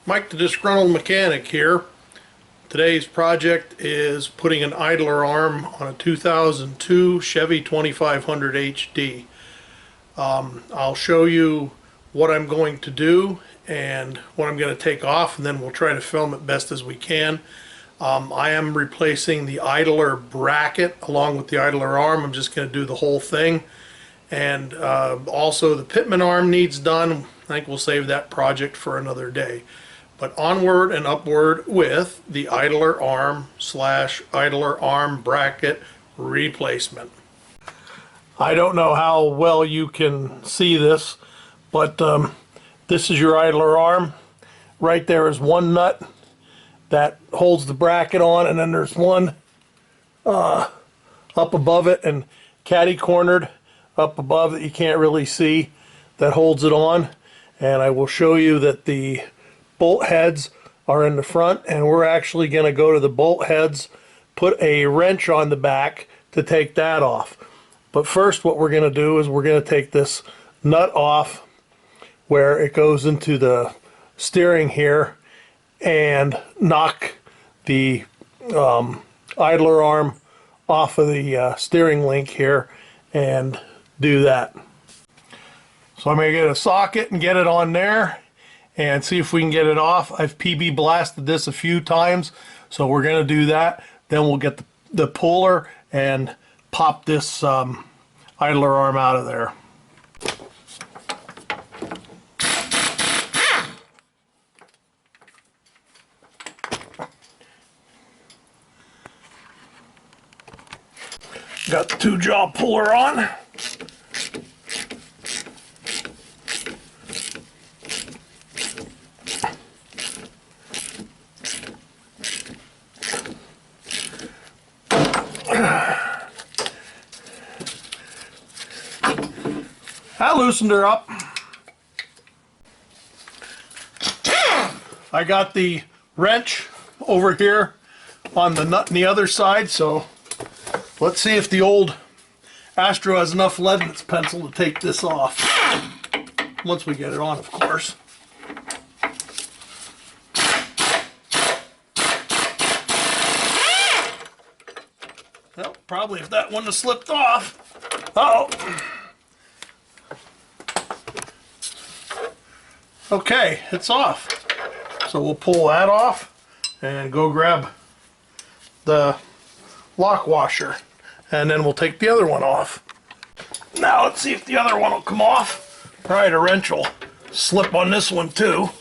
Mike the Disgruntled Mechanic here. Today's project is putting an idler arm on a 2002 Chevy 2500 HD. I'll show you what I'm going to do and what I'm going to take off, and then we'll try to film it best as we can. I am replacing the idler bracket along with the idler arm. I'm just going to do the whole thing. And also the pitman arm needs done. I think we'll save that project for another day. But onward and upward with the idler arm / idler arm bracket replacement. I don't know how well you can see this, but this is your idler arm. Right there is one nut that holds the bracket on, and then there's one up above it and catty-cornered up above that you can't really see that holds it on. And I will show you that the bolt heads are in the front, and we're actually going to go to the bolt heads, put a wrench on the back to take that off. But first what we're going to do is we're going to take this nut off where it goes into the steering here and knock the idler arm off of the steering link here and do that. So I'm going to get a socket and get it on there and see if we can get it off. I've PB blasted this a few times, so we're going to do that. Then we'll get the puller and pop this idler arm out of there. Got the 2-jaw puller on. I loosened her up. I got the wrench over here on the nut on the other side, so let's see if the old Astro has enough lead in its pencil to take this off. Once we get it on, of course. Well, probably if that one had slipped off. Uh-oh. Okay, it's off. So we'll pull that off and go grab the lock washer, and then we'll take the other one off. Now let's see if the other one will come off. Probably the wrench will slip on this one too.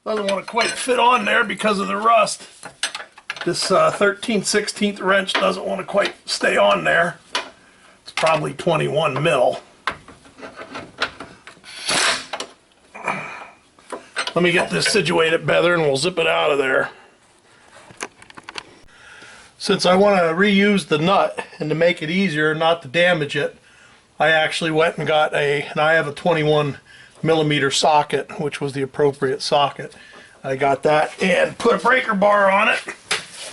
Doesn't want to quite fit on there because of the rust. This 13/16 wrench doesn't want to quite stay on there. It's probably 21 mil. Let me get this situated better and we'll zip it out of there. Since I want to reuse the nut and to make it easier not to damage it, I actually went and got and I have a 21mm socket, which was the appropriate socket. I got that and put a breaker bar on it.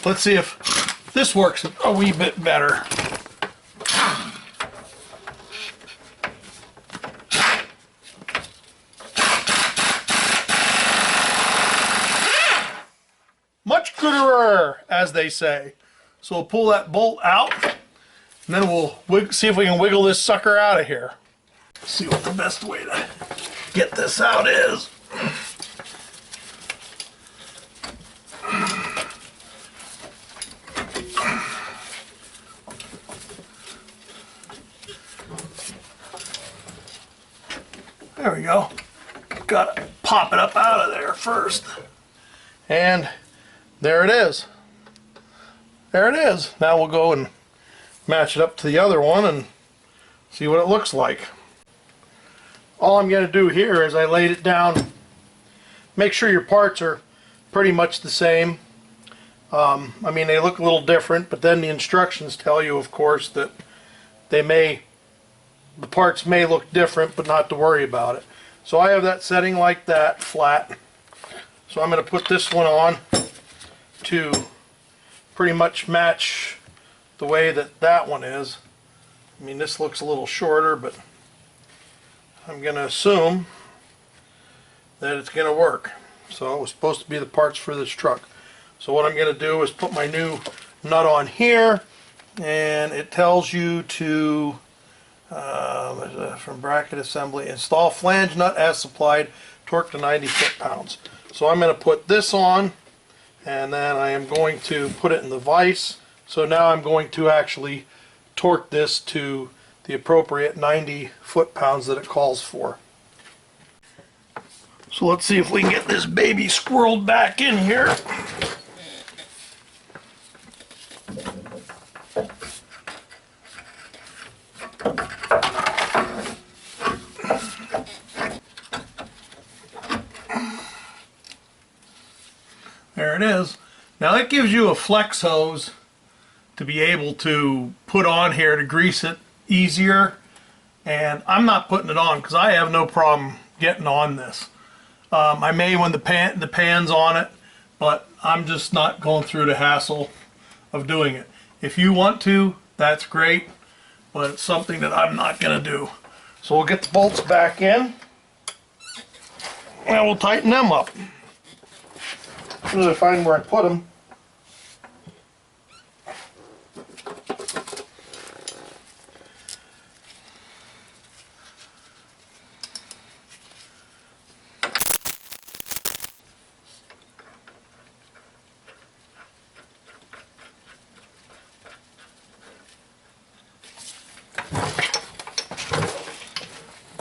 Let's see if this works a wee bit better. Much gooder, as they say. So we'll pull that bolt out, and then we'll see if we can wiggle this sucker out of here. See what the best way to get this out is. There we go. Gotta pop it up out of there first. And there it is. There it is. Now we'll go and match it up to the other one and see what it looks like. All I'm going to do here is I laid it down. Make sure your parts are pretty much the same. I mean, they look a little different, but then the instructions tell you, of course, that the parts may look different, but not to worry about it. So I have that setting like that, flat. So I'm going to put this one on. to pretty much match the way that that one is. I mean, this looks a little shorter, but I'm going to assume that it's going to work. So it was supposed to be the parts for this truck. So what I'm going to do is put my new nut on here, and it tells you to from bracket assembly, install flange nut as supplied, torque to 90 foot-pounds. So I'm going to put this on, and then I am going to put it in the vise. So now I'm going to actually torque this to the appropriate 90 foot-pounds that it calls for. So let's see if we can get this baby squirreled back in here. There it is. Now it gives you a flex hose to be able to put on here to grease it easier, and I'm not putting it on because I have no problem getting on this. I may when the pan's on it, but I'm just not going through the hassle of doing it. If you want to, that's great, but it's something that I'm not going to do. So we'll get the bolts back in, and we'll tighten them up. As soon as I find where I put them.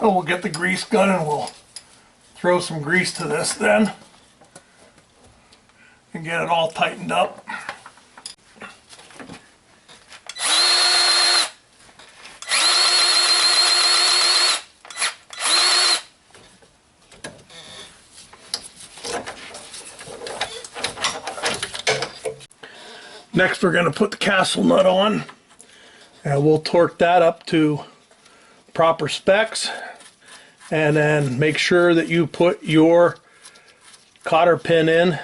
Oh, we'll get the grease gun and we'll throw some grease to this then and get it all tightened up. Next we're going to put the castle nut on, and we'll torque that up to proper specs, and then make sure that you put your cotter pin in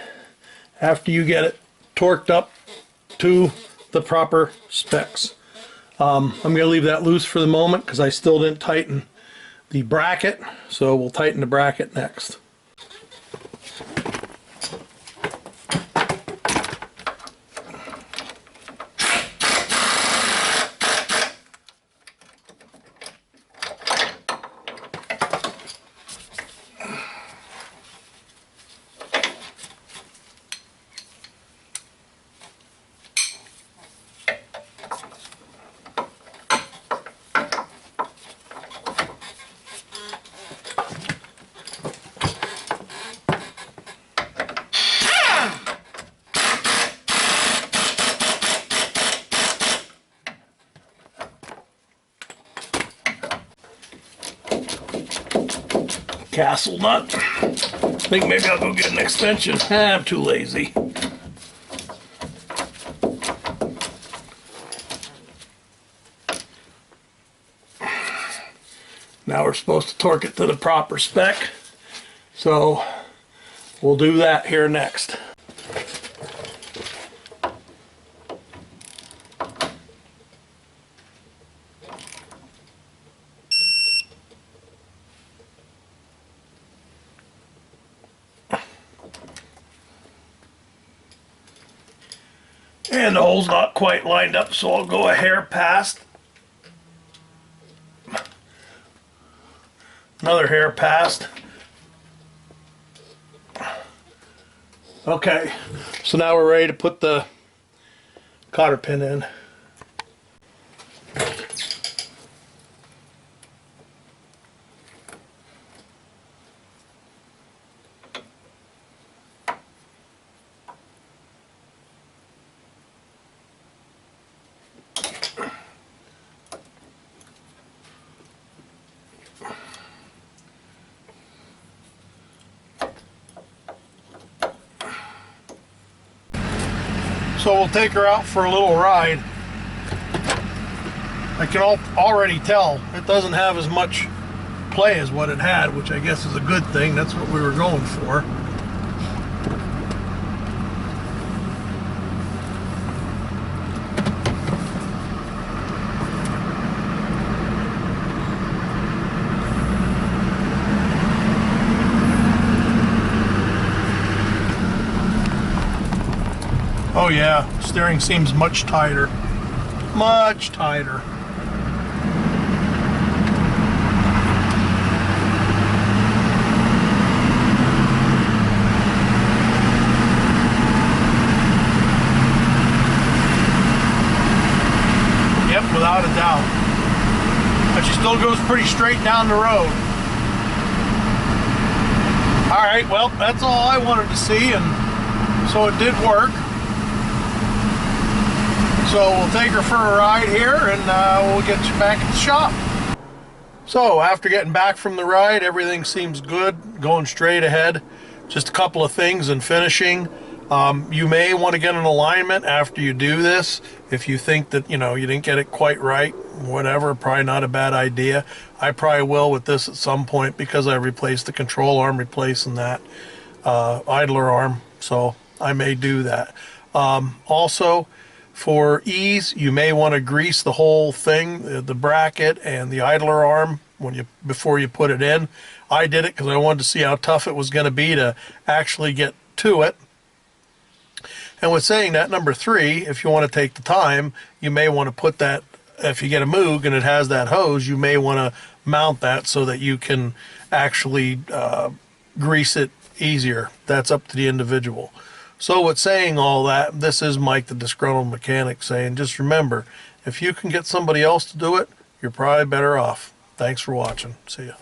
after you get it torqued up to the proper specs. I'm going to leave that loose for the moment because I still didn't tighten the bracket, so we'll tighten the bracket next. Castle nut. I think maybe I'll go get an extension. I'm too lazy. Now we're supposed to torque it to the proper spec, so we'll do that here next. And the hole's not quite lined up, so I'll go a hair past. Another hair past. Okay, so now we're ready to put the cotter pin in. So we'll take her out for a little ride. I can already tell it doesn't have as much play as what it had, which I guess is a good thing. That's what we were going for. Oh yeah, steering seems much tighter. Much tighter. Yep, without a doubt. But she still goes pretty straight down the road. Alright, well, that's all I wanted to see, and so it did work. So we'll take her for a ride here, and we'll get you back at the shop. So after getting back from the ride, everything seems good, going straight ahead. Just a couple of things in finishing. You may want to get an alignment after you do this. If you think that, you didn't get it quite right, whatever, probably not a bad idea. I probably will with this at some point because I replaced the control arm, replacing that idler arm. So I may do that. Also, for ease, you may want to grease the whole thing, the bracket and the idler arm before you put it in. I did it because I wanted to see how tough it was going to be to actually get to it. And with saying that, number 3, if you want to take the time, you may want to put that, if you get a Moog and it has that hose, you may want to mount that so that you can actually grease it easier. That's up to the individual. So with saying all that, this is Mike the Disgruntled Mechanic saying, just remember, if you can get somebody else to do it, you're probably better off. Thanks for watching. See ya.